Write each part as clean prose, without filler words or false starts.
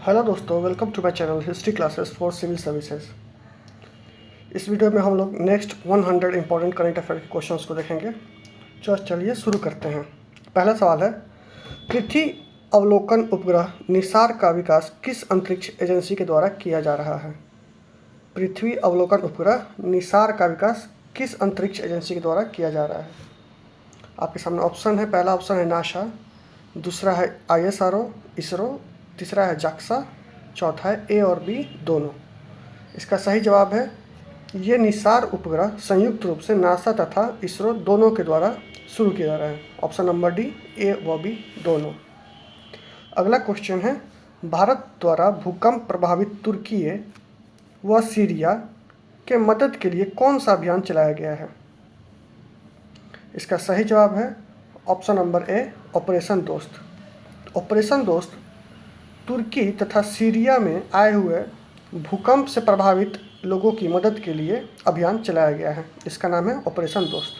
Hello दोस्तों, welcome to my channel history classes for civil services. इस video में हम लोग नेक्स्ट 100 इंपॉर्टेंट करंट अफेयर के क्वेश्चंस को देखेंगे। चलिए शुरू करते हैं। पहला सवाल है, पृथ्वी अवलोकन उपग्रह निसार का विकास किस अंतरिक्ष एजेंसी के द्वारा किया जा रहा है? पृथ्वी अवलोकन उपग्रह निसार का विकास किस अंतरिक्ष एजेंसी के द्वारा किया जा रहा है? आपके सामने ऑप्शन है। पहला ऑप्शन है नासा, दूसरा है ISRO इसरो, तीसरा है जाक्सा, चौथा है ए और बी दोनों। इसका सही जवाब है ये निसार उपग्रह संयुक्त रूप से नासा तथा इसरो दोनों के द्वारा शुरू किया जा रहा है। ऑप्शन नंबर डी, ए व बी दोनों। अगला क्वेश्चन है, भारत द्वारा भूकंप प्रभावित तुर्की व सीरिया के मदद के लिए कौन सा अभियान चलाया गया है? इसका सही जवाब है ऑप्शन नंबर ए, ऑपरेशन दोस्त। ऑपरेशन दोस्त तुर्की तथा सीरिया में आए हुए भूकंप से प्रभावित लोगों की मदद के लिए अभियान चलाया गया है। इसका नाम है ऑपरेशन दोस्त।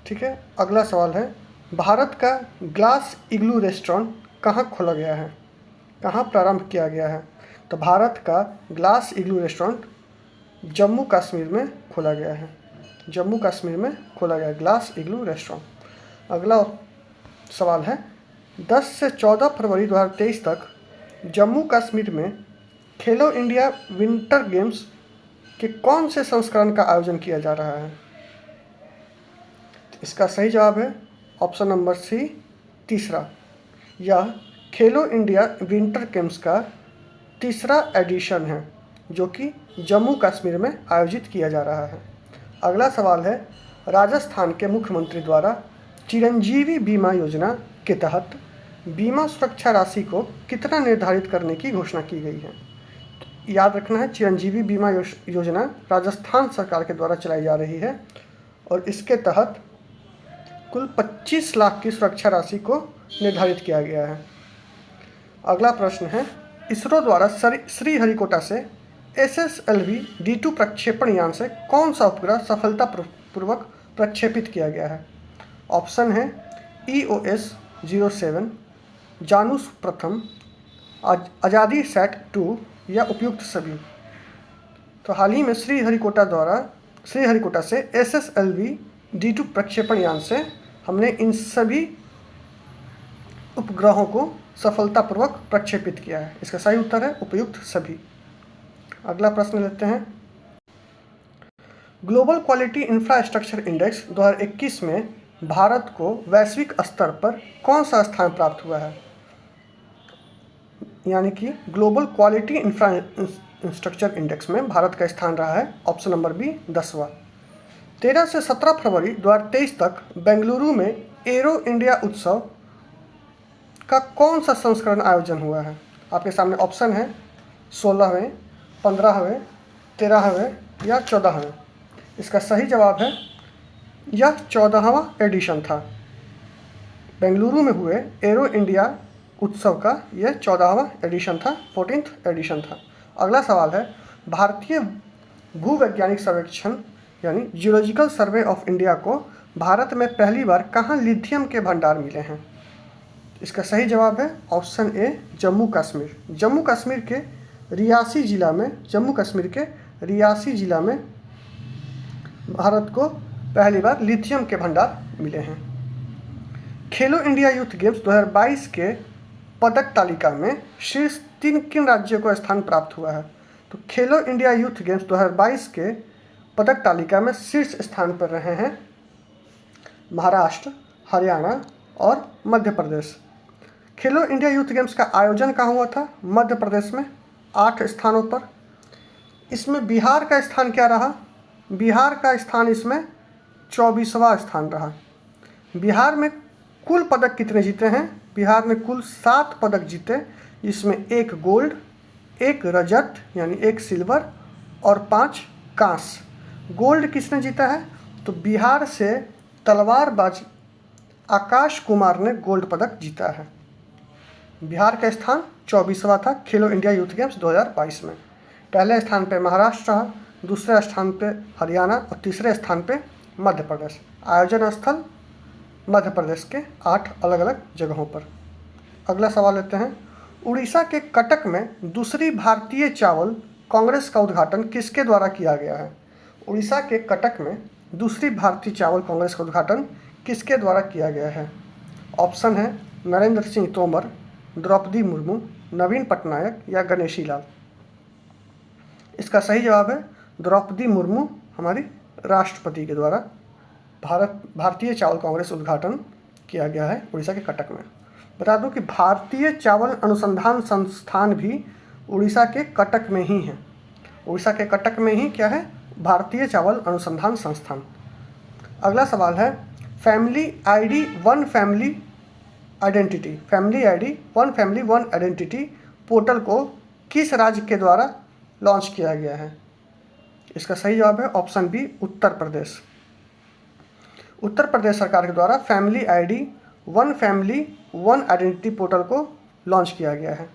ठीक है। अगला सवाल है, भारत का ग्लास इग्लू रेस्टोरेंट कहाँ खोला गया है, कहाँ प्रारंभ किया गया है? तो भारत का ग्लास इग्लू रेस्टोरेंट जम्मू कश्मीर में खोला गया है। जम्मू कश्मीर में खोला गया ग्लास इग्लू रेस्टोरेंट। अगला सवाल है, 10 से 14 फरवरी 2023 तक जम्मू कश्मीर में खेलो इंडिया विंटर गेम्स के कौन से संस्करण का आयोजन किया जा रहा है? इसका सही जवाब है ऑप्शन नंबर सी, तीसरा। यह खेलो इंडिया विंटर गेम्स का तीसरा एडिशन है जो कि जम्मू कश्मीर में आयोजित किया जा रहा है। अगला सवाल है, राजस्थान के मुख्यमंत्री द्वारा चिरंजीवी बीमा योजना के तहत बीमा सुरक्षा राशि को कितना निर्धारित करने की घोषणा की गई है? याद रखना है, चिरंजीवी बीमा योजना राजस्थान सरकार के द्वारा चलाई जा रही है और इसके तहत कुल 25 लाख की सुरक्षा राशि को निर्धारित किया गया है। अगला प्रश्न है, इसरो द्वारा श्रीहरिकोटा से SSLV D2 प्रक्षेपण यान से कौन सा उपग्रह सफलतापूर्वक प्रक्षेपित किया गया है? ऑप्शन है EOS 07, जानूस प्रथम, आज़ादी सैट 2 या उपयुक्त सभी। तो हाल ही में श्रीहरिकोटा से SSLV D2 प्रक्षेपण यान से हमने इन सभी उपग्रहों को सफलतापूर्वक प्रक्षेपित किया है। इसका सही उत्तर है उपयुक्त सभी। अगला प्रश्न लेते हैं, ग्लोबल क्वालिटी इंफ्रास्ट्रक्चर इंडेक्स 2021 में भारत को वैश्विक स्तर पर कौन सा स्थान प्राप्त हुआ है? यानी कि ग्लोबल क्वालिटी इंफ्रास्ट्रक्चर इंडेक्स में भारत का स्थान रहा है ऑप्शन नंबर बी, 10वां। 13 से 17 फरवरी 2023 तक बेंगलुरु में एरो इंडिया उत्सव का कौन सा संस्करण आयोजन हुआ है? आपके सामने ऑप्शन है 16वें, 15वें, 13वें या 14वें। इसका सही जवाब है यह 14वां एडिशन था। बेंगलुरु में हुए एरो इंडिया उत्सव का यह 14वां एडिशन था, 14th एडिशन था। अगला सवाल है, भारतीय भूवैज्ञानिक सर्वेक्षण यानी जियोलॉजिकल सर्वे ऑफ इंडिया को भारत में पहली बार कहाँ लिथियम के भंडार मिले हैं? इसका सही जवाब है ऑप्शन ए, जम्मू कश्मीर। जम्मू कश्मीर के रियासी जिला में भारत को पहली बार लिथियम के भंडार मिले हैं। खेलो इंडिया यूथ गेम्स 2022 के पदक तालिका में शीर्ष किन राज्यों को स्थान प्राप्त हुआ है? तो खेलो इंडिया यूथ गेम्स 2022 के पदक तालिका में शीर्ष स्थान पर रहे हैं महाराष्ट्र, हरियाणा और मध्य प्रदेश। खेलो इंडिया यूथ गेम्स का आयोजन कहाँ हुआ था? मध्य प्रदेश में 8 स्थानों पर। इसमें बिहार का स्थान क्या रहा? बिहार का स्थान इसमें 24वां स्थान रहा। बिहार में कुल पदक कितने जीते हैं? बिहार ने कुल 7 पदक जीते, इसमें 1 गोल्ड, 1 रजत यानी 1 सिल्वर और 5 कांस्य। गोल्ड किसने जीता है? तो बिहार से तलवारबाज आकाश कुमार ने गोल्ड पदक जीता है। बिहार का स्थान 24वां था खेलो इंडिया यूथ गेम्स 2022 में। पहले स्थान पे महाराष्ट्र रहा, दूसरे स्थान पे हरियाणा और तीसरे स्थान पे मध्य प्रदेश। आयोजन स्थल मध्य प्रदेश के 8 अलग अलग जगहों पर। अगला सवाल लेते हैं, उड़ीसा के कटक में दूसरी भारतीय चावल कांग्रेस का उद्घाटन किसके द्वारा किया गया है? उड़ीसा के कटक में दूसरी भारतीय चावल कांग्रेस का उद्घाटन किसके द्वारा किया गया है? ऑप्शन है नरेंद्र सिंह तोमर, द्रौपदी मुर्मू, नवीन पटनायक या गणेशी लाल। इसका सही जवाब है द्रौपदी मुर्मू, हमारी राष्ट्रपति के द्वारा भारतीय चावल कांग्रेस उद्घाटन किया गया है उड़ीसा के कटक में। बता दूं कि भारतीय चावल अनुसंधान संस्थान भी उड़ीसा के कटक में ही है। उड़ीसा के कटक में ही क्या है? भारतीय चावल अनुसंधान संस्थान। अगला सवाल है family ID one family identity portal को किस राज्य के द्वारा लॉन्च किया गया है? इसका सही जवाब है ऑप्शन बी उत्तर प्रदेश। उत्तर प्रदेश सरकार के द्वारा फैमिली वन आइडेंटिटी पोर्टल को लॉन्च किया गया है।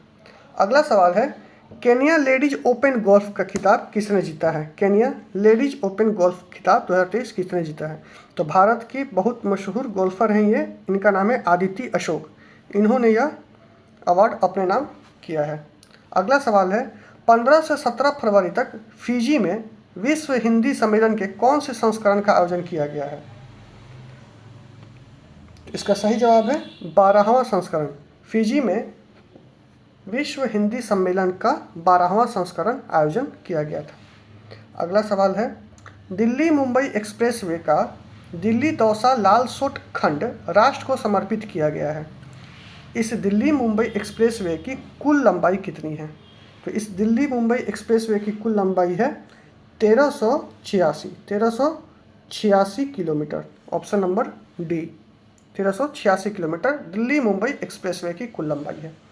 अगला सवाल है केनिया लेडीज ओपन गोल्फ का खिताब किसने जीता है? केनिया लेडीज ओपन गोल्फ खिताब 2023 किसने जीता है? तो भारत की बहुत मशहूर गोल्फर हैं ये, इनका नाम है आदिति अशोक। इन्होंने यह अवार्ड अपने नाम किया है। अगला सवाल है 15 से 17 फरवरी तक फिजी में विश्व हिंदी सम्मेलन के कौन से संस्करण का आयोजन किया गया है? इसका सही जवाब है 12वां संस्करण। फिजी में विश्व हिंदी सम्मेलन का 12वां संस्करण आयोजन किया गया था। अगला सवाल है दिल्ली मुंबई एक्सप्रेसवे का दिल्ली दौसा लालसोट खंड राष्ट्र को समर्पित किया गया है। इस दिल्ली मुंबई एक्सप्रेसवे की कुल लंबाई कितनी है? तो इस दिल्ली मुंबई एक्सप्रेसवे की कुल लंबाई है 1386 kilometre. Option number D 1386 kilometre Delhi Mumbai expressway की कुल लंबाई है।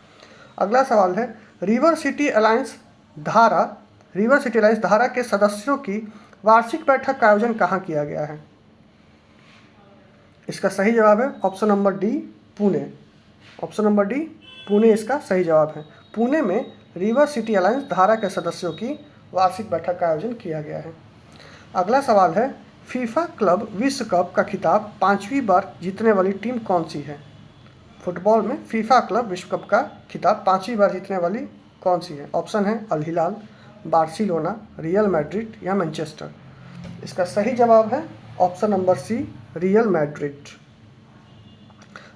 अगला सवाल है रिवर सिटी अलायंस धारा के सदस्यों की वार्षिक बैठक का आयोजन कहाँ किया गया है? इसका सही जवाब है option number D Pune. Option number D Pune इसका सही जवाब है। पुणे में रिवर सिटी अलायंस धारा के सदस्यों की वार्षिक बैठक का आयोजन किया गया है। अगला सवाल है फीफा क्लब विश्व कप का खिताब 5वीं बार जीतने वाली टीम कौन सी है? फुटबॉल में फीफा क्लब विश्व कप का खिताब 5वीं बार जीतने वाली कौन सी है? ऑप्शन है Al Hilal, Barcelona, Real Madrid या मैनचेस्टर। इसका सही जवाब है option number C Real Madrid.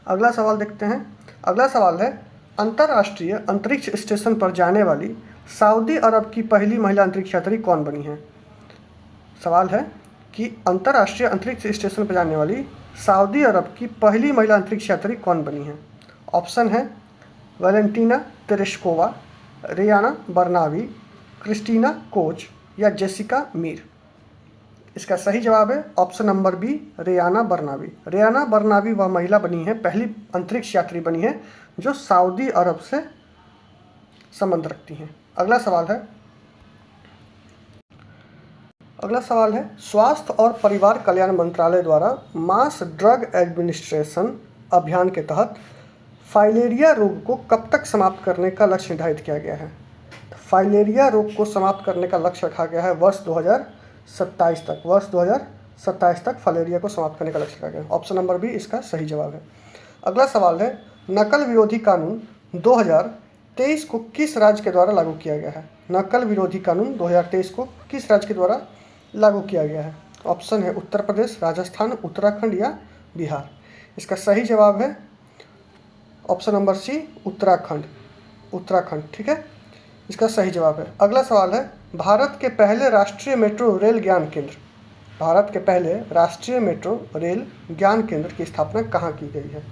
अगला सवाल देखते हैं। अगला सवाल है अंतर्राष्ट्रीय अंतरिक्ष स्टेशन पर जाने वाली सऊदी अरब की पहली महिला अंतरिक्ष यात्री कौन बनी है? सवाल है कि अंतर्राष्ट्रीय अंतरिक्ष स्टेशन पर जाने वाली सऊदी अरब की पहली महिला अंतरिक्ष यात्री कौन बनी है? ऑप्शन है Valentina Tereshkova, Rayyanah Barnawi, Christina Koch या जेसिका मीर। इसका सही जवाब है option number B Rayyanah Barnawi. Rayyanah Barnawi वह महिला बनी है, पहली अंतरिक्ष यात्री बनी है जो सऊदी अरब से संबंध रखती हैं। अगला सवाल है स्वास्थ्य और परिवार कल्याण मंत्रालय द्वारा मास ड्रग एडमिनिस्ट्रेशन अभियान के तहत फाइलेरिया रोग को कब तक समाप्त करने का लक्ष्य निर्धारित किया गया है? फाइलेरिया रोग को समाप्त करने का लक्ष्य रखा गया है वर्ष 2027 तक फाइलेरिया को समाप्त करने का लक्ष्य रखा गया है। ऑप्शन नंबर बी इसका सही जवाब है। अगला सवाल है नकल विरोधी कानून 2023 को किस राज्य के द्वारा लागू किया गया है? नकल विरोधी कानून 2023 को किस राज्य के द्वारा लागू किया गया है? ऑप्शन है उत्तर प्रदेश, राजस्थान, उत्तराखंड या बिहार। इसका सही जवाब है ऑप्शन नंबर सी उत्तराखंड। ठीक है, इसका सही जवाब है। अगला सवाल है भारत के पहले राष्ट्रीय मेट्रो रेल ज्ञान केंद्र की स्थापना कहाँ की गई है?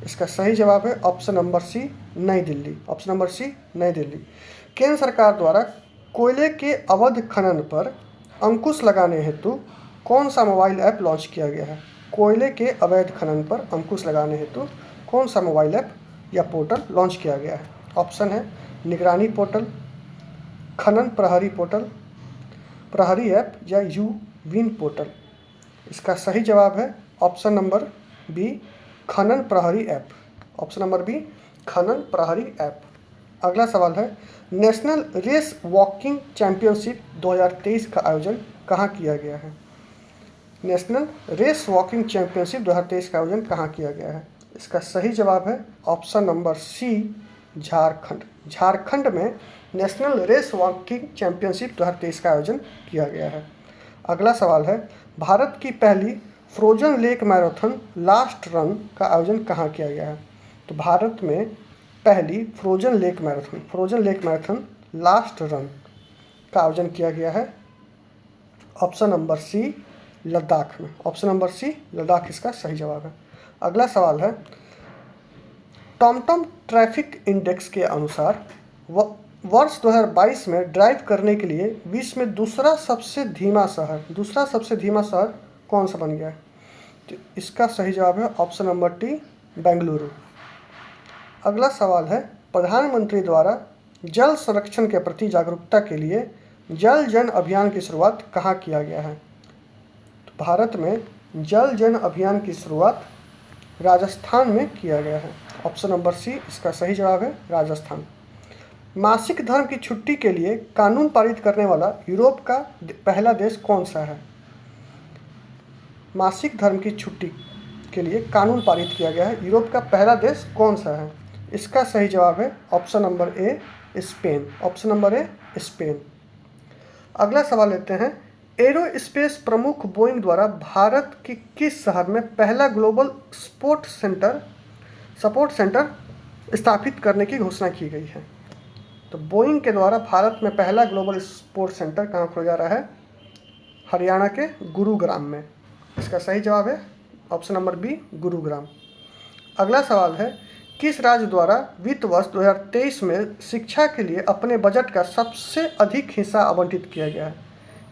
इसका सही जवाब है ऑप्शन नंबर सी नई दिल्ली। ऑप्शन नंबर सी नई दिल्ली। केंद्र सरकार द्वारा कोयले के अवैध खनन पर अंकुश लगाने हेतु कौन सा मोबाइल ऐप लॉन्च किया गया है? कोयले के अवैध खनन पर अंकुश लगाने हेतु कौन सा मोबाइल ऐप या पोर्टल लॉन्च किया गया है? ऑप्शन है निगरानी पोर्टल, खनन प्रहरी पोर्टल, प्रहरी ऐप या यू विन पोर्टल। इसका सही जवाब है ऑप्शन नंबर बी खनन प्रहरी ऐप। ऑप्शन नंबर बी खनन प्रहरी ऐप। अगला सवाल है नेशनल रेस वॉकिंग चैंपियनशिप 2023 का आयोजन कहाँ किया गया है? नेशनल रेस वॉकिंग चैंपियनशिप 2023 का आयोजन कहाँ किया गया है? इसका सही जवाब है option number C Jharkhand. Jharkhand में नेशनल रेस वॉकिंग चैंपियनशिप 2023 का आयोजन किया गया है। अगला सवाल है, भारत की पहली frozen lake marathon last run का आयोजन कहाँ किया गया है? तो भारत में पहली frozen lake marathon last run का आयोजन किया गया है ऑप्शन नंबर सी, लद्दाख में। ऑप्शन नंबर सी, लद्दाख इसका सही जवाब है। अगला सवाल है, टॉमटॉम ट्रैफिक इंडेक्स के अनुसार वर्ष 2022 में ड्राइव करने के लिए विश्व में दूसरा सबसे धीमा शहर कौन सा बन गया है? तो इसका सही जवाब है ऑप्शन नंबर टी, बेंगलुरु। अगला सवाल है, प्रधानमंत्री द्वारा जल संरक्षण के प्रति जागरूकता के लिए जल जन अभियान की शुरुआत कहाँ किया गया है? तो भारत में जल जन अभियान की शुरुआत राजस्थान में किया गया है। ऑप्शन नंबर सी इसका सही जवाब है, राजस्थान। मासिक धर्म की छुट्टी के लिए कानून पारित करने वाला यूरोप का पहला देश कौन सा है? मासिक धर्म की छुट्टी के लिए कानून पारित किया गया है यूरोप का पहला देश कौन सा है? इसका सही जवाब है option number A, Spain. Option number A, Spain. अगला सवाल लेते हैं, एरोस्पेस प्रमुख बोइंग द्वारा भारत के किस शहर में पहला ग्लोबल सपोर्ट सेंटर स्थापित करने की घोषणा की गई है? तो बोइंग के द्वारा भारत में पहला ग्लोबल सपोर्ट सेंटर कहाँ खोला जा रहा है? हरियाणा के गुरुग्राम में। इसका सही जवाब है ऑप्शन नंबर बी, गुरुग्राम। अगला सवाल है, किस राज्य द्वारा वित्त वर्ष 2023 में शिक्षा के लिए अपने बजट का सबसे अधिक हिस्सा आवंटित किया गया है?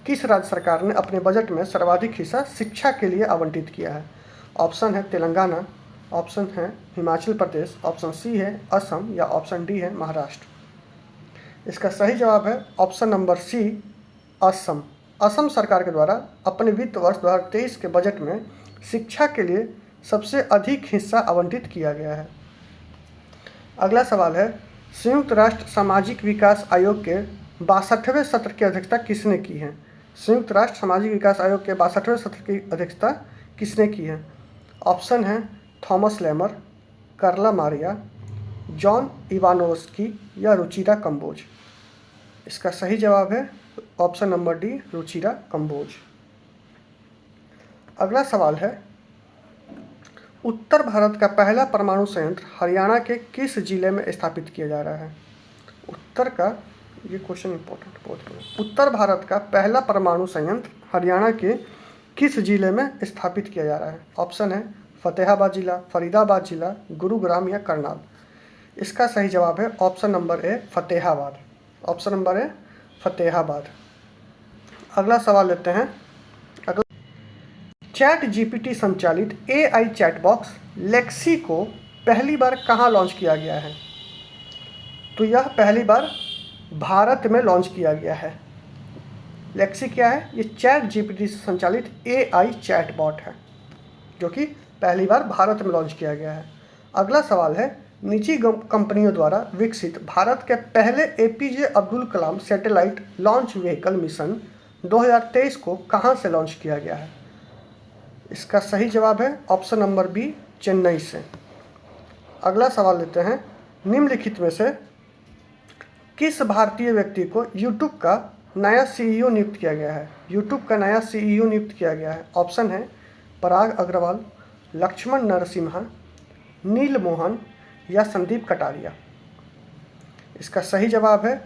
किस राज्य सरकार ने अपने बजट में सर्वाधिक हिस्सा शिक्षा के लिए आवंटित किया है? ऑप्शन है तेलंगाना, ऑप्शन है हिमाचल प्रदेश, ऑप्शन सी है असम या ऑप्शन डी है महाराष्ट्र। इसका सही जवाब है option number C, Assam. Assam सरकार के द्वारा अपने वित्त वर्ष 2023 के बजट में शिक्षा के लिए सबसे अधिक हिस्सा आवंटित किया गया है। अगला सवाल है, संयुक्त राष्ट्र सामाजिक विकास आयोग के 62वें सत्र की अध्यक्षता किसने की है? संयुक्त राष्ट्र सामाजिक विकास आयोग के 62वें सत्र की अध्यक्षता किसने की है? ऑप्शन है Thomas Lemmer, Carla Maria, John Ivanovsky या रुचिरा कंबोज। इसका सही जवाब है option number D, Ruchira Kamboj. अगला सवाल है, उत्तर भारत का पहला परमाणु संयंत्र हरियाणा के किस जिले में स्थापित किया जा रहा है? ये क्वेश्चन इंपॉर्टेंट बहुत। उत्तर भारत का पहला परमाणु संयंत्र हरियाणा के किस जिले में स्थापित किया जा रहा है? ऑप्शन है फतेहाबाद जिला, फरीदाबाद जिला, गुरुग्राम या करनाल। इसका सही जवाब है option number A, Fatehabad. Option number A, Fatehabad. अगला सवाल लेते हैं, चैट जीपीटी संचालित AI चैट बॉक्स लेक्सी को पहली बार कहाँ लॉन्च किया गया है? तो यह पहली बार भारत में लॉन्च किया गया है। लेक्सी क्या है? ये चैट जीपीटी संचालित AI चैट बॉट है जो कि पहली बार भारत में लॉन्च किया गया है। अगला सवाल है, निजी कंपनियों द्वारा विकसित भारत के पहले APJ Abdul Kalam satellite launch vehicle mission 2023 को कहाँ से लॉन्च किया गया है? इसका सही जवाब है ऑप्शन नंबर बी, चेन्नई से। अगला सवाल लेते हैं, निम्नलिखित में से किस भारतीय व्यक्ति को यूट्यूब का नया CEO नियुक्त किया गया है? यूट्यूब का नया CEO नियुक्त किया गया है। ऑप्शन है पराग अग्रवाल, लक्ष्मण नरसिम्हा, नील मोहन या संदीप कटारिया। इसका सही जवाब है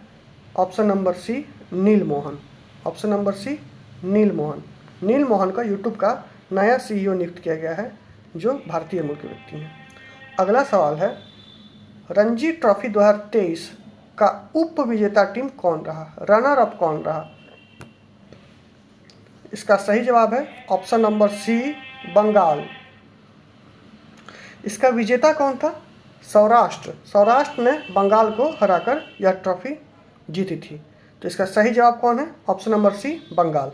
ऑप्शन नंबर सी, नील मोहन। ऑप्शन नंबर सी, नील मोहन। नील मोहन का यूट्यूब का नया CEO नियुक्त किया गया है जो भारतीय मूल के व्यक्ति हैं। अगला सवाल है, रणजी ट्रॉफी 2023 का उप विजेता टीम कौन रहा? रनर अप कौन रहा? इसका सही जवाब है ऑप्शन नंबर सी, बंगाल। इसका विजेता कौन था? सौराष्ट्र ने बंगाल को हराकर यह ट्रॉफी जीती थी। तो इसका सही जवाब कौन है? Option number C, Bengal.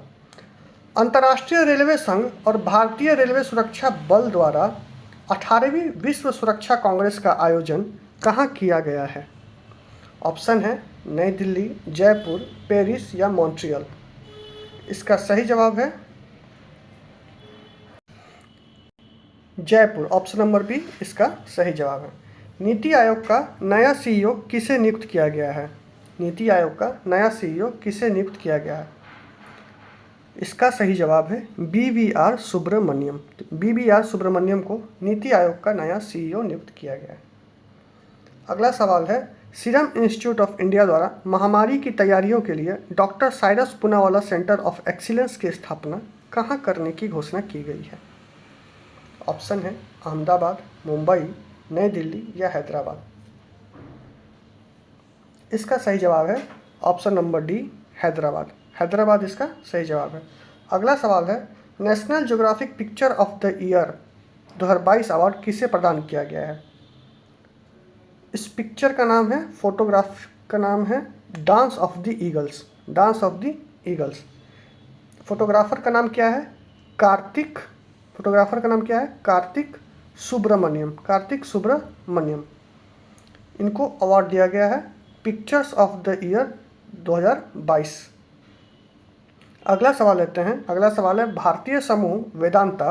अंतर्राष्ट्रीय रेलवे संघ और भारतीय रेलवे सुरक्षा बल द्वारा 18वीं विश्व सुरक्षा कांग्रेस का आयोजन कहाँ किया गया है? ऑप्शन है नई दिल्ली, जयपुर, पेरिस या मॉन्ट्रियल। इसका सही जवाब है जयपुर। ऑप्शन नंबर बी इसका सही जवाब है। नीति आयोग का नया सीईओ किसे नियुक्त किया गया है? नीति आयोग का नया सीईओ किसे नियुक्त किया गया है? इसका सही जवाब है BVR सुब्रमण्यम। BVR सुब्रमण्यम को नीति आयोग का नया सीईओ नियुक्त किया गया है। अगला सवाल है, सीरम इंस्टीट्यूट ऑफ इंडिया द्वारा महामारी की तैयारियों के लिए doctor Cyrus Poonawalla centre of excellence की स्थापना कहाँ करने की घोषणा की गई है? ऑप्शन है अहमदाबाद, मुंबई, नई दिल्ली या हैदराबाद। इसका सही जवाब है option number D, Hyderabad. Hyderabad इसका सही जवाब है। अगला सवाल है, national geographic picture of the year 2022 award किसे प्रदान किया गया है? इस पिक्चर का नाम है, फोटोग्राफ का नाम है dance of the eagles. Dance of the eagles. Photographer का नाम क्या है? कार्तिक। फोटोग्राफर का नाम क्या है? कार्तिक सुब्रमण्यम। कार्तिक सुब्रमण्यम। इनको अवार्ड दिया गया है पिक्चर्स ऑफ द ईयर 2022। अगला सवाल लेते हैं। अगला सवाल है, भारतीय समूह वेदांता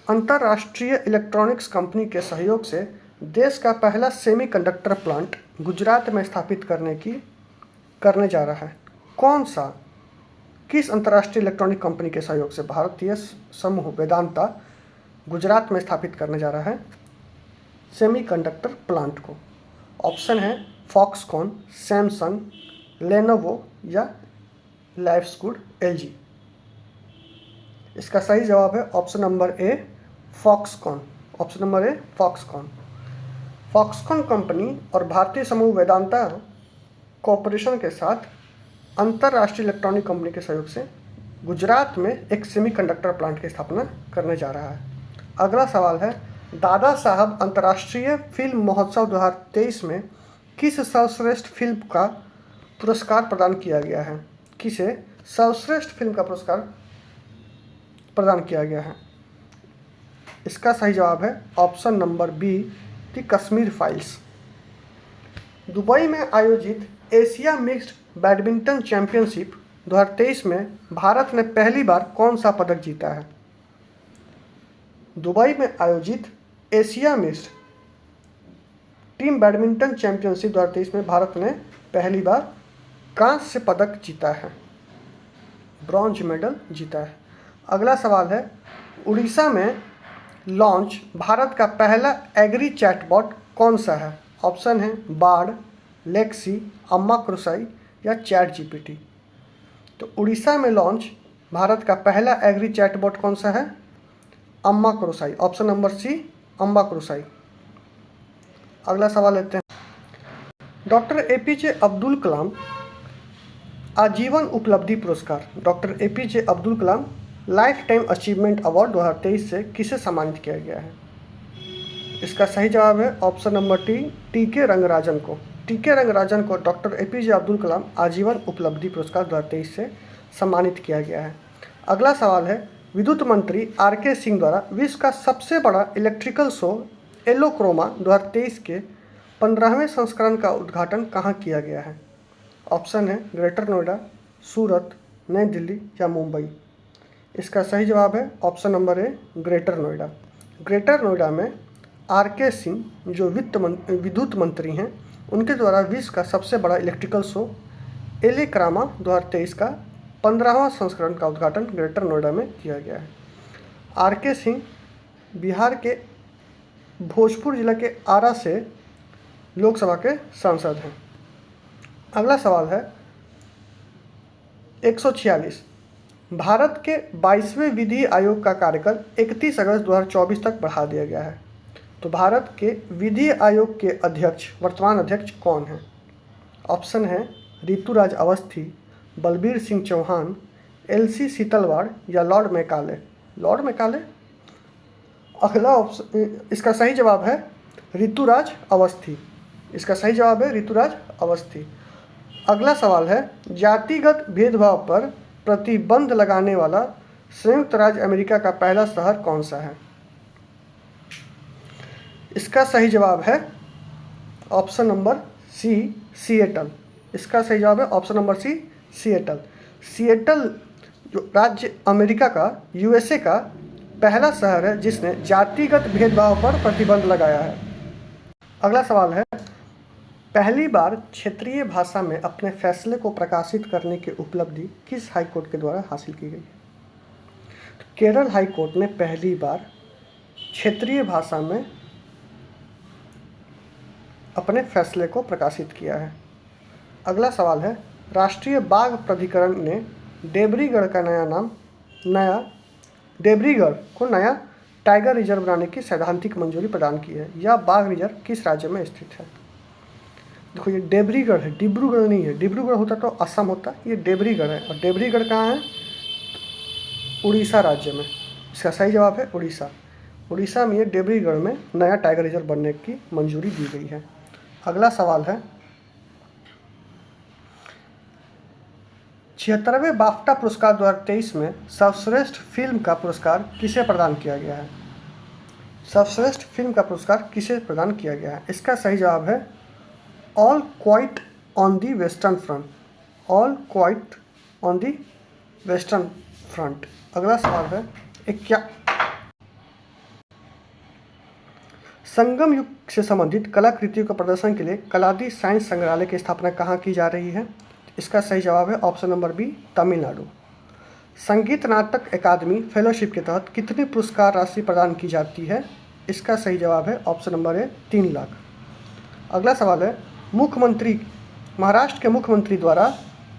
अंतर्राष्ट्रीय इलेक्ट्रॉनिक्स कंपनी के सहयोग से देश का पहला सेमीकंडक्टर प्लांट गुजरात में स्थापित करने जा रहा है। कौन सा, किस अंतर्राष्ट्रीय इलेक्ट्रॉनिक कंपनी के सहयोग से भारतीय समूह वेदांता गुजरात में स्थापित करने जा रहा है सेमीकंडक्टर प्लांट को? ऑप्शन है फॉक्सकॉन, सैमसंग, लेनोवो या लाइफ्सगुड LG। इसका सही जवाब है option number A, Foxconn. Option number A, Foxconn. Foxconn company और भारतीय समूह वेदांता कॉरपोरेशन के साथ अंतर्राष्ट्रीय इलेक्ट्रॉनिक कंपनी के सहयोग से गुजरात में एक सेमीकंडक्टर प्लांट की स्थापना करने जा रहा है। अगला सवाल है, दादा साहब अंतर्राष्ट्रीय फिल्म महोत्सव 2023 में किस सर्वश्रेष्ठ फिल्म का पुरस्कार प्रदान किया गया है? किसे सर्वश्रेष्ठ फिल्म का पुरस्कार प्रदान किया गया है? इसका सही जवाब है option number B, the Kashmir files. Dubai में आयोजित एशिया मिक्स्ड बैडमिंटन चैंपियनशिप 2023 में भारत ने पहली बार कौन सा पदक जीता है? दुबई में आयोजित Asia mixed team badminton championship 2023 में भारत ने पहली बार कांस्य पदक जीता है, ब्रॉन्ज मेडल जीता है। अगला सवाल है, उड़ीसा में लॉन्च भारत का पहला एग्री चैटबॉट कौन सा है? ऑप्शन है बार्ड, लेक्सी, अम्मा क्रुसाई या चैट GPT। तो उड़ीसा में लॉन्च भारत का पहला एग्री चैटबॉट कौन सा है? अम्मा क्रुसाई। ऑप्शन नंबर सी, अम्मा क्रुसाई। अगला सवाल लेते हैं। डॉक्टर APJ अब्दुल कलाम आजीवन उपलब्धि पुरस्कार, doctor APJ Abdul Kalam life time achievement award 2023 से किसे सम्मानित किया गया है? इसका सही जवाब है option number T, TK Rangarajan को। TK रंगराजन को डॉक्टर APJ अब्दुल कलाम आजीवन उपलब्धि पुरस्कार 2023 से सम्मानित किया गया है। अगला सवाल है, विद्युत मंत्री RK सिंह द्वारा विश्व का सबसे बड़ा इलेक्ट्रिकल शो एलोक्रोमा 2023 के 15वें संस्करण का उद्घाटन कहाँ किया गया है? ऑप्शन है ग्रेटर नोएडा, सूरत, नई दिल्ली या मुंबई। इसका सही जवाब है option number A, greater Noida. Greater Noida में RK सिंह जो विद्युत मंत्री हैं, उनके द्वारा विश्व का सबसे बड़ा इलेक्ट्रिकल शो एलेक्रामा 2023 का 15वां संस्करण का उद्घाटन ग्रेटर नोएडा में किया गया है। RK सिंह बिहार के भोजपुर जिला के आरा से लोकसभा के सांसद हैं। अगला सवाल है 146, भारत के 22वें विधि आयोग का कार्यकाल 31 अगस्त 2024 तक बढ़ा दिया गया है। तो भारत के विधि आयोग के अध्यक्ष, वर्तमान अध्यक्ष कौन है? ऑप्शन है ऋतुराज अवस्थी, बलबीर सिंह चौहान, LC सीतलवाड़ या लॉर्ड मैकाले। Lord Macaulay. अगला ऑप्शन, इसका सही जवाब है ऋतुराज अवस्थी। इसका सही जवाब है ऋतुराज अवस्थी। अगला सवाल है, जातिगत भेदभाव पर प्रतिबंध लगाने वाला संयुक्त राज्य अमेरिका का पहला शहर कौन सा है? इसका सही जवाब है ऑप्शन नंबर सी, सिएटल। इसका सही जवाब है option number C, Seattle. Seattle जो राज्य अमेरिका का, USA का पहला शहर है जिसने जातिगत भेदभाव पर प्रतिबंध लगाया है। अगला सवाल है, पहली बार क्षेत्रीय भाषा में अपने फैसले को प्रकाशित करने की उपलब्धि किस हाई कोर्ट के द्वारा हासिल की गई है? तो केरल हाई कोर्ट ने पहली बार क्षेत्रीय भाषा में अपने फैसले को प्रकाशित किया है। अगला सवाल है, राष्ट्रीय बाघ प्राधिकरण ने देब्रीगढ़ को नया टाइगर रिजर्व बनाने की सैद्धांतिक मंजूरी प्रदान की है। यह बाघ रिजर्व किस राज्य में स्थित है? देखो ये देब्रीगढ़ है, डिब्रूगढ़ नहीं है। डिब्रूगढ़ होता तो असम होता, ये देब्रीगढ़ है। और देब्रीगढ़ कहाँ है? उड़ीसा राज्य में। इसका सही जवाब है उड़ीसा। उड़ीसा में ये देब्रीगढ़ में नया टाइगर रिजर्व बनने की मंजूरी दी गई है। अगला सवाल है, 76वें बाफ्टा पुरस्कार 2023 में सर्वश्रेष्ठ फिल्म का पुरस्कार किसे प्रदान किया गया है? सर्वश्रेष्ठ फिल्म का पुरस्कार किसे प्रदान किया गया है? इसका सही जवाब है all quite on the western front. All quite on the western front. अगला सवाल है, संगम युग से संबंधित कलाकृतियों का प्रदर्शन के लिए कलादी साइंस संग्रहालय की स्थापना कहाँ की जा रही है? इसका सही जवाब है ऑप्शन नंबर बी, तमिलनाडु। संगीत नाटक अकादमी फेलोशिप के तहत कितनी पुरस्कार राशि प्रदान की जाती है? इसका सही जवाब है ऑप्शन नंबर ए, 3 लाख। अगला सवाल है, महाराष्ट्र के मुख्यमंत्री द्वारा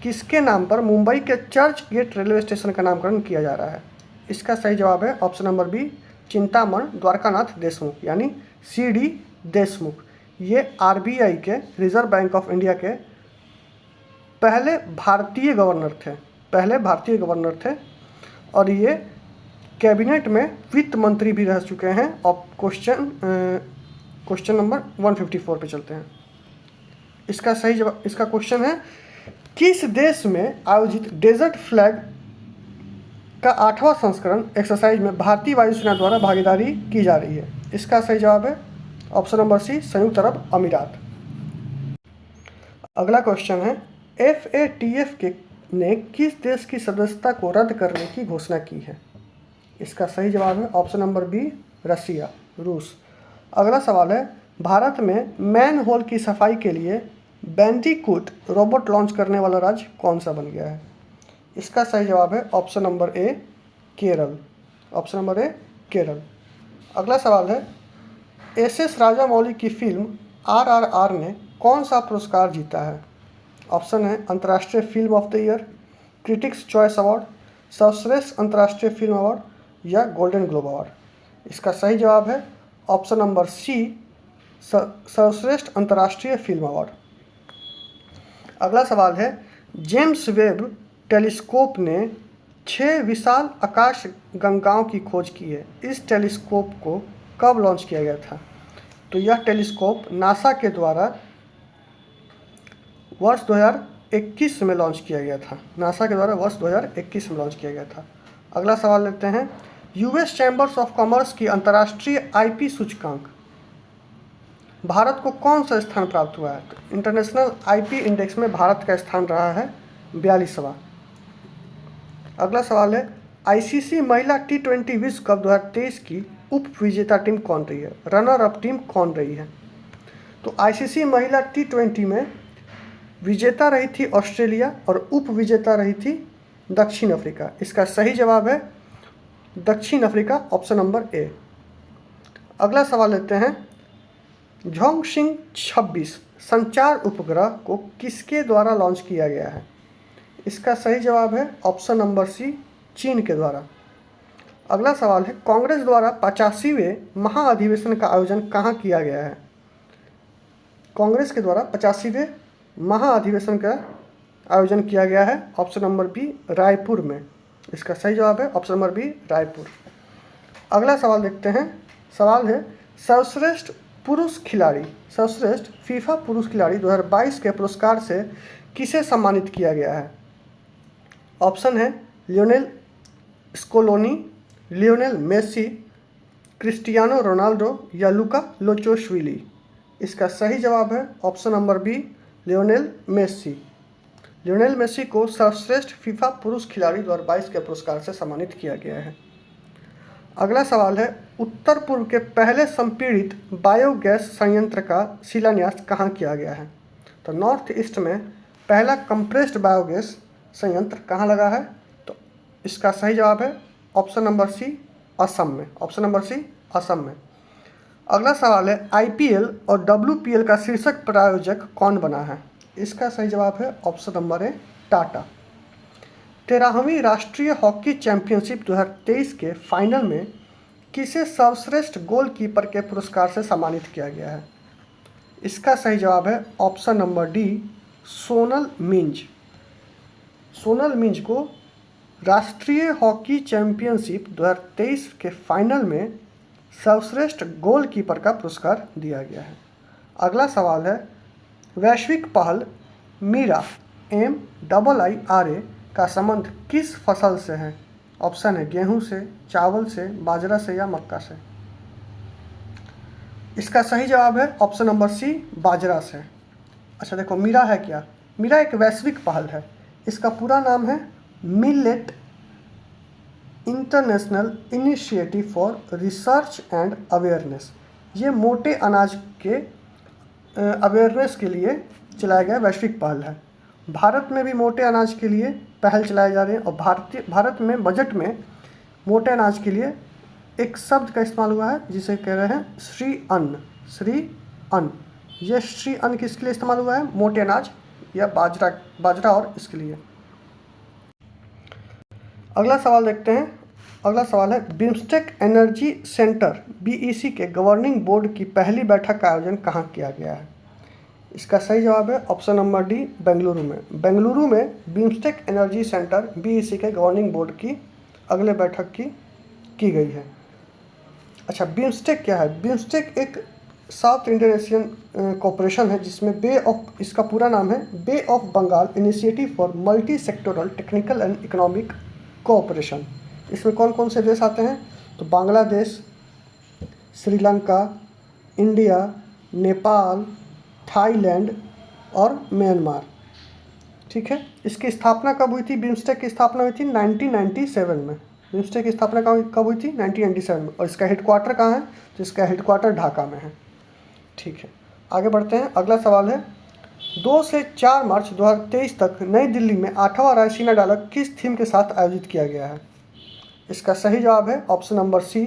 किसके नाम पर मुंबई के चर्च गेट रेलवे स्टेशन का नामकरण किया जा रहा है? इसका सही जवाब है option number B, Chintaman Dwarkanath Deshmukh, यानी CD देशमुख। ये RBI के, रिजर्व बैंक ऑफ इंडिया के पहले भारतीय गवर्नर थे और ये कैबिनेट में वित्त मंत्री भी रह चुके हैं। और क्वेश्चन नंबर 154 पे चलते हैं। इसका सही जवाब, इसका क्वेश्चन है, किस देश में आयोजित डेजर्ट फ्लैग का 8वां संस्करण एक्सरसाइज में भारतीय वायुसेना द्वारा भागीदारी की जा रही है? इसका सही जवाब है ऑप्शन नंबर सी, संयुक्त अरब अमीरात। अगला क्वेश्चन है, FATF ने किस देश की सदस्यता को रद्द करने की घोषणा की है? इसका सही जवाब है ऑप्शन नंबर बी, रसिया, रूस। अगला सवाल है, भारत में मैन होल की सफाई के लिए बैंडिकूट रोबोट लॉन्च करने वाला राज्य कौन सा बन गया है? इसका सही जवाब है option number A, Kerala. Option number A, Kerala. अगला सवाल है, SS राजामौली की फिल्म RRR ने कौन सा पुरस्कार जीता है? ऑप्शन है अंतर्राष्ट्रीय film of the year, critics choice award, सर्वश्रेष्ठ अंतर्राष्ट्रीय फिल्म अवार्ड या गोल्डन ग्लोब अवार्ड। इसका सही जवाब है ऑप्शन नंबर सी, सर्वश्रेष्ठ अंतर्राष्ट्रीय फिल्म अवार्ड। अगला सवाल है, जेम्स वेब टेलीस्कोप ने 6 विशाल आकाश गंगाओं की खोज की है। इस टेलीस्कोप को कब लॉन्च किया गया था? तो यह टेलीस्कोप नासा के द्वारा वर्ष 2021 में लॉन्च किया गया था। नासा के द्वारा वर्ष 2021 में लॉन्च किया गया था। अगला सवाल लेते हैं, US चैम्बर्स ऑफ कॉमर्स की अंतर्राष्ट्रीय IP सूचकांक भारत को कौन सा स्थान प्राप्त हुआ है? तो इंटरनेशनल IP इंडेक्स में भारत का स्थान रहा है 42वां। अगला सवाल है, ICC महिला T20 विश्व कप 2023 की उप विजेता टीम कौन रही है? रनर अप टीम कौन रही है? तो ICC महिला T20 में विजेता रही थी ऑस्ट्रेलिया और उप विजेता रही थी दक्षिण अफ्रीका। इसका सही जवाब है दक्षिण अफ्रीका, ऑप्शन नंबर ए। अगला सवाल लेते हैं, झोंगसिंग 26 संचार उपग्रह को किसके द्वारा लॉन्च किया गया है? इसका सही जवाब है ऑप्शन नंबर सी, चीन के द्वारा। अगला सवाल है, कांग्रेस द्वारा 85वें महाअधिवेशन का आयोजन कहाँ किया गया है? कांग्रेस के द्वारा 85वें महाअधिवेशन का आयोजन किया गया है ऑप्शन नंबर बी, रायपुर में। इसका सही जवाब है ऑप्शन नंबर बी, रायपुर। अगला सवाल देखते हैं। सवाल है, सर्वश्रेष्ठ फीफा पुरुष खिलाड़ी 2022 के पुरस्कार से किसे सम्मानित किया गया है? ऑप्शन है Lionel Scaloni, Lionel Messi, Cristiano Ronaldo या लुका लोचोशविली। इसका सही जवाब है option number B, Lionel Messi. Lionel Messi को सर्वश्रेष्ठ फीफा पुरुष खिलाड़ी 2022 के पुरस्कार से सम्मानित किया गया है। अगला सवाल है उत्तर पूर्व के पहले संपीड़ित बायोगैस संयंत्र का शिलान्यास कहाँ किया गया है? तो नॉर्थ ईस्ट में पहला कंप्रेस्ड बायोगैस संयंत्र कहाँ लगा है? तो इसका सही जवाब है ऑप्शन नंबर सी, असम में। ऑप्शन नंबर सी, असम में। अगला सवाल है आईपीएल और डब्ल्यूपीएल का शीर्षक प्रायोजक कौन बना है? इसका सही जवाब है ऑप्शन नंबर ए, टाटा। 13वीं राष्ट्रीय हॉकी चैंपियनशिप 2023 के फाइनल में किसे सर्वश्रेष्ठ गोलकीपर के पुरस्कार से सम्मानित किया गया है? इसका सही जवाब है option number D, Sonal Minj. Sonal Minj को राष्ट्रीय हॉकी चैंपियनशिप 2023 के फाइनल में सर्वश्रेष्ठ गोलकीपर का पुरस्कार दिया गया है। अगला सवाल है वैश्विक पहल मीरा MIIRA का संबंध किस फसल से है? ऑप्शन है गेहूं से, चावल से, बाजरा से या मक्का से। इसका सही जवाब है ऑप्शन नंबर सी, बाजरा से। अच्छा देखो, मीरा है क्या? मीरा एक वैश्विक पहल है। इसका पूरा नाम है millet international initiative for research and awareness. ये मोटे अनाज के अवेयरनेस के लिए चलाया गया वैश्विक पहल है। भारत में भी मोटे अनाज के लिए पहल चलाए जा रहे हैं और भारत में बजट में मोटे अनाज के लिए एक शब्द का इस्तेमाल हुआ है जिसे कह रहे हैं श्री अन्न। श्री अन्न, ये श्री अन्न किसके लिए इस्तेमाल हुआ है? मोटे अनाज या बाजरा और इसके लिए। अगला सवाल देखते हैं। अगला सवाल है बिम्स्टेक एनर्जी सेंटर BEC के गवर्निंग बोर्ड की पहली बैठक का आयोजन कहाँ किया गया है? इसका सही जवाब है ऑप्शन नंबर डी, बेंगलुरु में। बेंगलुरु में बिम्स्टेक एनर्जी सेंटर BEC के गवर्निंग बोर्ड की अगले बैठक की गई है। अच्छा, बिम्स्टेक क्या है? बिम्स्टेक एक साउथ इंडियन एशियन कोऑपरेशन है जिसमें इसका पूरा नाम है bay of Bengal initiative for multi sectoral technical and economic cooperation. इसमें कौन कौन से देश आते हैं? तो बांग्लादेश, श्रीलंका, इंडिया, नेपाल, थाईलैंड और म्यांमार। ठीक है। इसकी स्थापना कब हुई थी? बिम्स्टेक की स्थापना हुई थी 1997 में। बिम्स्टेक की स्थापना कब हुई थी? 1997 में। और इसका हेडक्वार्टर कहाँ है? तो इसका हेडक्वार्टर ढाका में है। ठीक है, आगे बढ़ते हैं। अगला सवाल है 2 से 4 मार्च 2023 तक नई दिल्ली में 8वां रायसीना डायलॉग किस थीम के साथ आयोजित किया गया है? इसका सही जवाब है option number C,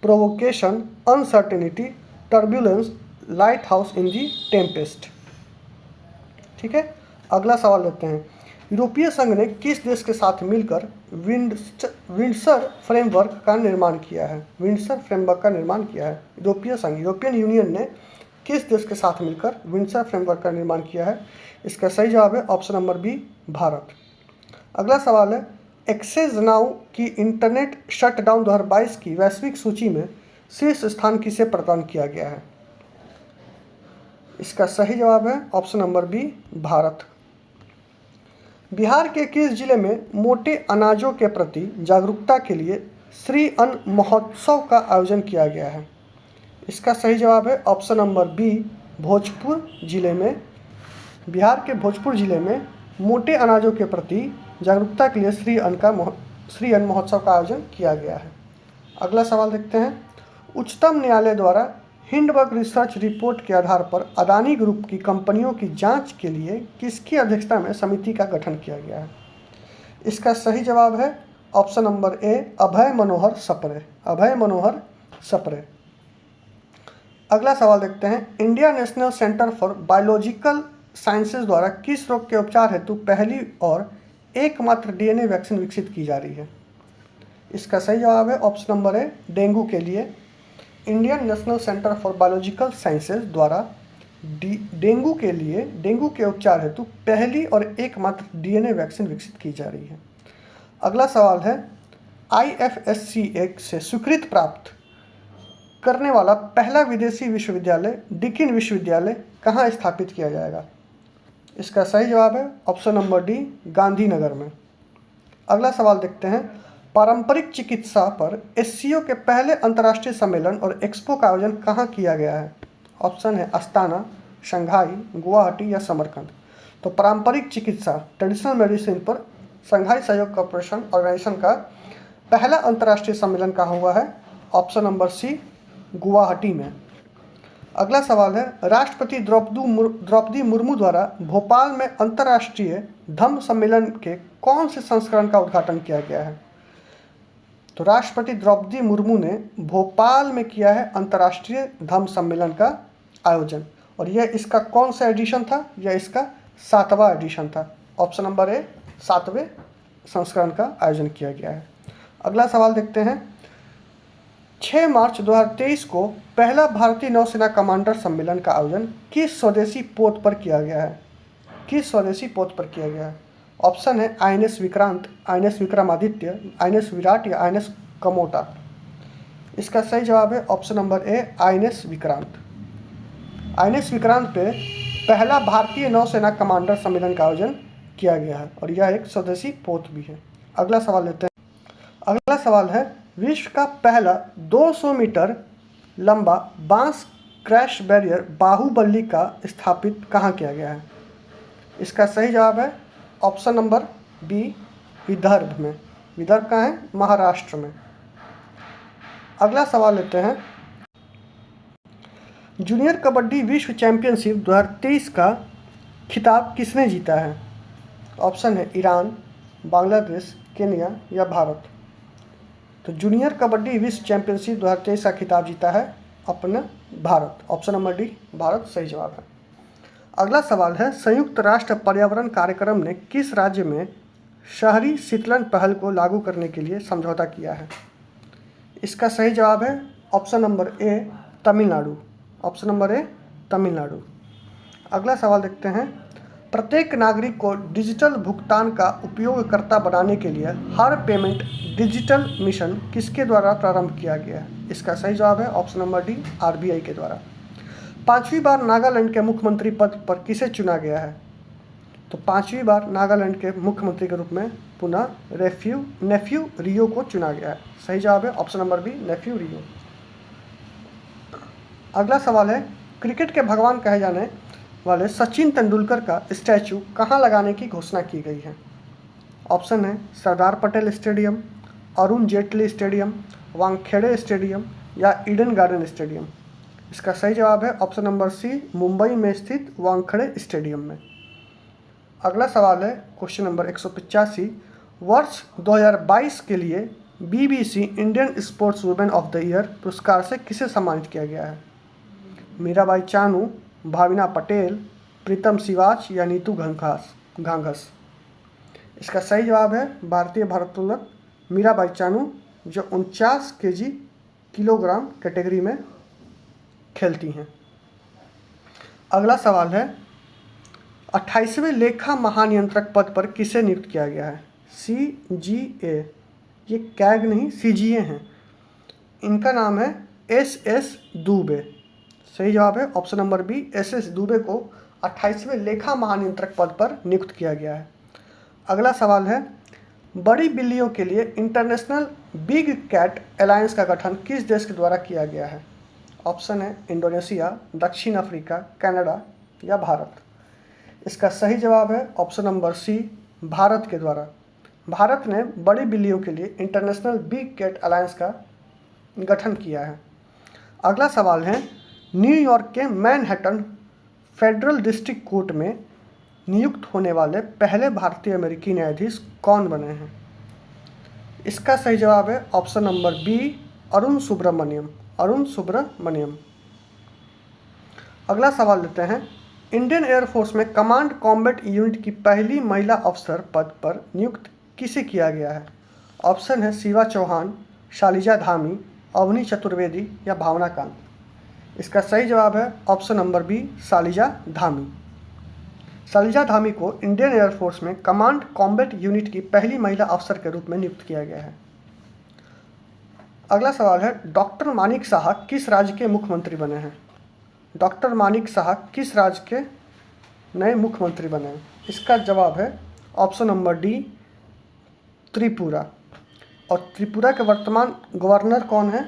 provocation, uncertainty, turbulence, light house in the tempest. ठीक है, अगला सवाल लेते हैं। यूरोपीय संघ ने किस देश के साथ मिलकर विंडसर फ्रेमवर्क का निर्माण किया है? विंडसर फ्रेमवर्क का निर्माण किया है यूरोपीय संघ, यूरोपियन यूनियन ने किस देश के साथ मिलकर विंडसर फ्रेमवर्क का निर्माण किया है? इसका सही जवाब है ऑप्शन नंबर बी, भारत। अगला सवाल है एक्सेस नाउ की इंटरनेट शटडाउन 2022 की वैश्विक सूची में शीर्ष स्थान किसे प्रदान किया गया है? इसका सही जवाब है option number B, Bharat. Bihar के किस जिले में मोटे अनाजों के प्रति जागरूकता के लिए श्री अन्न महोत्सव का आयोजन किया गया है? इसका सही जवाब है ऑप्शन नंबर बी, भोजपुर जिले में। बिहार के भोजपुर जिले में मोटे अनाजों के प्रति जागरूकता के लिए श्री अन्न महोत्सव का आयोजन किया गया है। अगला सवाल देखते हैं। उच्चतम न्यायालय द्वारा हिंडबर्ग रिसर्च रिपोर्ट के आधार पर अदानी ग्रुप की कंपनियों की जांच के लिए किसकी अध्यक्षता में समिति का गठन किया गया है? इसका सही जवाब है ऑप्शन नंबर ए, अभय मनोहर सप्रे। अभय मनोहर सप्रे। अगला सवाल देखते हैं। India national centre for biological sciences द्वारा किस रोग के उपचार हेतु पहली और एकमात्र DNA वैक्सीन विकसित की जा रही है? इसका सही जवाब है ऑप्शन नंबर ए, डेंगू के लिए। Indian national centre for biological sciences द्वारा डेंगू के उपचार हेतु पहली और एकमात्र DNA वैक्सीन विकसित की जा रही है। अगला सवाल है IFSC से स्वीकृति प्राप्त करने वाला पहला विदेशी विश्वविद्यालय डिकिन विश्वविद्यालय कहाँ स्थापित किया जाएगा? इसका सही जवाब है ऑप्शन नंबर डी, गांधीनगर में। अगला सवाल देखते हैं। पारंपरिक चिकित्सा पर SCO के पहले अंतर्राष्ट्रीय सम्मेलन और एक्सपो का आयोजन कहाँ किया गया है? ऑप्शन है अस्ताना, शंघाई, गुवाहाटी या समरकंद। तो पारंपरिक चिकित्सा, ट्रेडिशनल मेडिसिन पर शंघाई सहयोग कॉर्पोरेशन ऑर्गेनाइजेशन का पहला अंतर्राष्ट्रीय सम्मेलन कहाँ हुआ है? ऑप्शन नंबर सी गुवाहाटी में। अगला सवाल है, राष्ट्रपति द्रौपदी मुर्मू द्वारा भोपाल में अंतर्राष्ट्रीय धम्म सम्मेलन के कौन से संस्करण का उद्घाटन किया गया है? तो राष्ट्रपति द्रौपदी मुर्मू ने भोपाल में किया है अंतर्राष्ट्रीय धम्म सम्मेलन का आयोजन, और यह इसका कौन सा एडिशन था? यह इसका 7वां एडिशन था। ऑप्शन नंबर ए 7वें संस्करण का आयोजन किया गया है। अगला सवाल देखते हैं, 6 मार्च 2023 को पहला भारतीय नौसेना कमांडर सम्मेलन का आयोजन किस स्वदेशी पोत पर किया गया है? किस स्वदेशी पोत पर किया गया है? ऑप्शन है INS Vikrant, INS Vikramaditya, INS Virat या INS कमोटा। इसका सही जवाब है option number A INS Vikrant. INS Vikrant पे पहला भारतीय नौसेना कमांडर सम्मेलन का आयोजन किया गया है, और यह एक स्वदेशी पोत भी है। अगला सवाल लेते हैं। अगला सवाल है, विश्व का पहला 200 मीटर लंबा बांस क्रैश बैरियर बाहुबली का स्थापित कहाँ किया गया है? इसका सही जवाब है ऑप्शन नंबर बी विदर्भ में। विदर्भ कहाँ है? महाराष्ट्र में। अगला सवाल लेते हैं, जूनियर कबड्डी विश्व चैंपियनशिप 2023 का खिताब किसने जीता है? ऑप्शन है ईरान, बांग्लादेश, केन्या या भारत। तो जूनियर कबड्डी विश्व चैंपियनशिप 2023 का खिताब जीता है अपना Bharat. Option number D Bharat सही जवाब है। अगला सवाल है, संयुक्त राष्ट्र पर्यावरण कार्यक्रम ने किस राज्य में शहरी शीतलन पहल को लागू करने के लिए समझौता किया है? इसका सही जवाब है option number A Tamil Nadu. Option number A Tamil Nadu. अगला सवाल देखते हैं, प्रत्येक नागरिक को डिजिटल भुगतान का उपयोगकर्ता बनाने के लिए हर पेमेंट डिजिटल मिशन किसके द्वारा प्रारंभ किया गया है? इसका सही जवाब है ऑप्शन नंबर डी RBI के द्वारा। 5वीं बार नागालैंड के मुख्यमंत्री पद पर किसे चुना गया है? तो 5वीं बार नागालैंड के मुख्यमंत्री के रूप में पुनः नेफ्यू रियो को चुना गया है। सही जवाब है ऑप्शन नंबर बी नेफ्यू रियो। अगला सवाल है, क्रिकेट के भगवान कहे जाने वाले सचिन तेंदुलकर का स्टैचू कहाँ लगाने की घोषणा की गई है? ऑप्शन है Sardar Patel stadium, Arun Jaitley stadium, Wankhede stadium या ईडन गार्डन स्टेडियम। इसका सही जवाब है ऑप्शन नंबर सी मुंबई में स्थित वानखेड़े स्टेडियम में। अगला सवाल है क्वेश्चन नंबर 185, वर्ष 2022 के लिए BBC Indian sports women of the year पुरस्कार से किसे सम्मानित किया गया है? मीराबाई चानू, भाविना पटेल, प्रीतम सिवाच या नीतू घांघस। इसका सही जवाब है भारतीय भारोत्तोलक मीराबाई चानू, जो 49 किलोग्राम कैटेगरी में खेलती हैं। अगला सवाल है, 28वें लेखा महानियंत्रक पद पर किसे नियुक्त किया गया है? CGA, ये कैग नहीं CGA हैं। इनका नाम है SS दुबे। सही जवाब है option number B SS Dubey को 28वें लेखा महानियंत्रक पद पर नियुक्त किया गया है। अगला सवाल है, बड़ी बिल्लियों के लिए इंटरनेशनल बिग कैट अलायंस का गठन किस देश के द्वारा किया गया है? ऑप्शन है इंडोनेशिया, दक्षिण अफ्रीका, कनाडा या भारत। इसका सही जवाब है ऑप्शन नंबर सी भारत के द्वारा। भारत ने बड़ी बिल्लियों के लिए इंटरनेशनल बिग कैट अलायंस का गठन किया है। अगला सवाल है, न्यूयॉर्क के मैनहट्टन फेडरल डिस्ट्रिक्ट कोर्ट में नियुक्त होने वाले पहले भारतीय अमेरिकी न्यायाधीश कौन बने हैं? इसका सही जवाब है option number B Arun Subramaniam. अगला सवाल लेते हैं, इंडियन एयरफोर्स में कमांड कॉम्बैट यूनिट की पहली महिला अफसर पद पर नियुक्त किसे किया गया है? ऑप्शन है शिवा चौहान, शालिजा धामी, अवनी चतुर्वेदी या भावना कांत। इसका सही जवाब है option number B Shaliza Dhami. Shaliza Dhami को इंडियन एयरफोर्स में कमांड कॉम्बैट यूनिट की पहली महिला अफसर के रूप में नियुक्त किया गया है। अगला सवाल है, डॉक्टर मानिक साहा किस राज्य के मुख्यमंत्री बने हैं? डॉक्टर मानिक साहा किस राज्य के नए मुख्यमंत्री बने हैं? इसका जवाब है ऑप्शन नंबर डी त्रिपुरा। और त्रिपुरा के वर्तमान गवर्नर कौन है?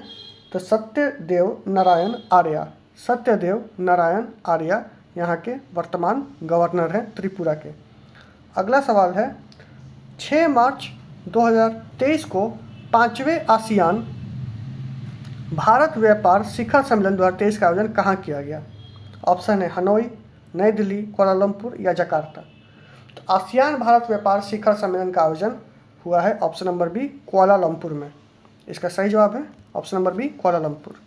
तो सत्यदेव नारायण आर्या यहाँ के वर्तमान गवर्नर हैं त्रिपुरा के। अगला सवाल है, 6 मार्च 2023 को 5वें आसियान भारत व्यापार शिखर सम्मेलन 2023 का आयोजन कहाँ किया गया? ऑप्शन है हनोई, नई दिल्ली, कुआलालंपुर या जकार्ता। तो आसियान भारत व्यापार शिखर सम्मेलन का आयोजन हुआ है ऑप्शन नंबर बी, कुआलालंपुर में। इसका सही जवाब है ऑप्शन नंबर बी, कुआलालंपुर।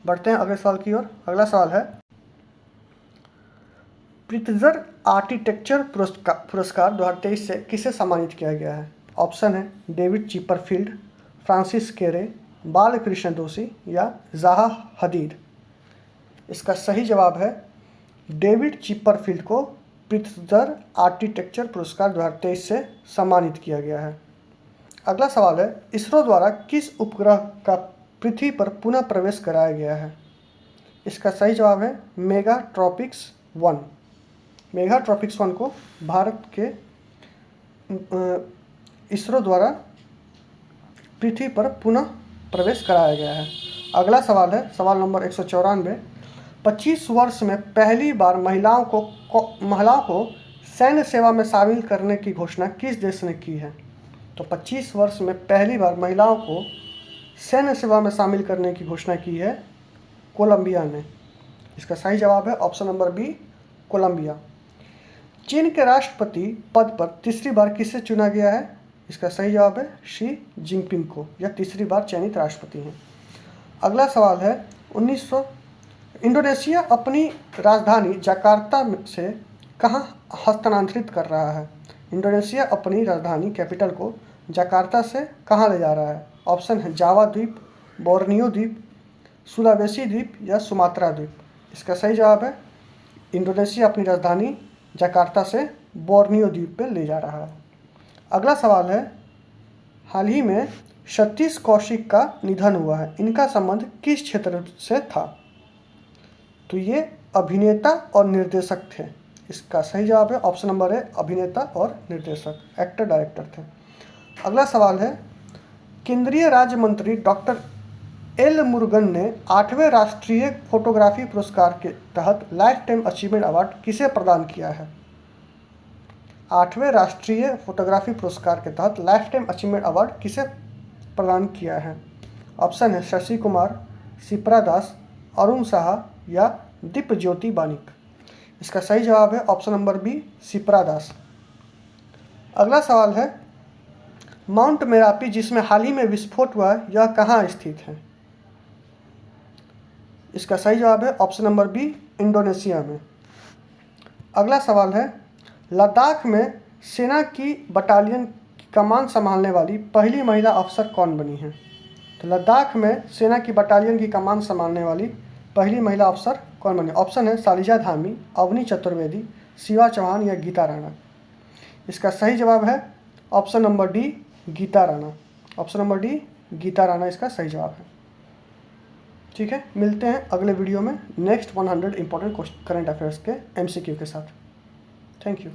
बढ़ते हैं अगले सवाल की ओर। अगला सवाल है, प्रित्जर आर्किटेक्चर पुरस्कार 2023 से किसे सम्मानित किया गया है? ऑप्शन है डेविड चिपरफील्ड, फ्रांसिस केरे, बालकृष्ण दोषी या ज़ाहा हदीद। इसका सही जवाब है डेविड चिपरफील्ड को प्रित्जर आर्किटेक्चर पुरस्कार 2023 से सम्मानित किया गया है। अगला सवाल है, इसरो द्वारा किस उपग्रह का पृथ्वी पर पुनः प्रवेश कराया गया है? इसका सही जवाब है मेगाट्रॉपिक्स 1। मेगाट्रॉपिक्स 1 को भारत के इसरो द्वारा पृथ्वी पर पुनः प्रवेश कराया गया है। अगला सवाल है, सवाल नंबर 194। 25 वर्ष में पहली बार महिलाओं को सैन्य सेवा में शामिल करने की घोषणा किस देश ने की है? तो 25 वर्ष में पहली बार महिलाओं को सैन्य सेवा में शामिल करने की घोषणा की है कोलंबिया ने। इसका सही जवाब है ऑप्शन नंबर बी, कोलंबिया। चीन के राष्ट्रपति पद पर तीसरी बार किसे चुना गया है? इसका सही जवाब है शी जिनपिंग को। यह तीसरी बार चयनित राष्ट्रपति हैं। अगला सवाल है, 1900 इंडोनेशिया अपनी राजधानी जकार्ता से कहाँ हस्तांतरित कर रहा है? इंडोनेशिया अपनी राजधानी कैपिटल को जकार्ता से कहाँ ले जा रहा है? ऑप्शन है जावा द्वीप, बोर्नियो द्वीप, सुलावेसी द्वीप या सुमात्रा द्वीप। इसका सही जवाब है इंडोनेशिया अपनी राजधानी जकार्ता से बोर्नियो द्वीप पे ले जा रहा है। अगला सवाल है, हाल ही में सतीश कौशिक का निधन हुआ है, इनका संबंध किस क्षेत्र से था? तो ये अभिनेता और निर्देशक थे। इसका सही जवाब है ऑप्शन नंबर है अभिनेता और निर्देशक, एक्टर डायरेक्टर थे। अगला सवाल है, केंद्रीय राज्य मंत्री डॉक्टर एल मुरुगन ने 8वें राष्ट्रीय फोटोग्राफी पुरस्कार के तहत लाइफ टाइम अचीवमेंट अवार्ड किसे प्रदान किया है? 8वें राष्ट्रीय फोटोग्राफी पुरस्कार के तहत लाइफ टाइम अचीवमेंट अवार्ड किसे प्रदान किया है? ऑप्शन है शशि कुमार, शिप्रा दास, अरुण साहा या दीपज्योति बानिक। इसका सही जवाब है ऑप्शन नंबर बी, शिप्रा दास। अगला सवाल है, माउंट मेरापी जिसमें हाल ही में विस्फोट हुआ है, यह कहाँ स्थित है? इसका सही जवाब है ऑप्शन नंबर बी, इंडोनेशिया में। अगला सवाल है, लद्दाख में सेना की बटालियन की कमान संभालने वाली पहली महिला अफसर कौन बनी है? तो लद्दाख में सेना की बटालियन की कमान संभालने वाली पहली महिला अफसर कौन बनी? ऑप्शन है शालिजा धामी, अवनी चतुर्वेदी, शिवा चौहान या गीता राणा। इसका सही जवाब है option number D, Geeta Rana. Option number D, Geeta Rana इसका सही जवाब है। ठीक है, मिलते हैं अगले वीडियो में नेक्स्ट 100 इंपॉर्टेंट करंट अफेयर्स के MCQ के साथ। Thank you.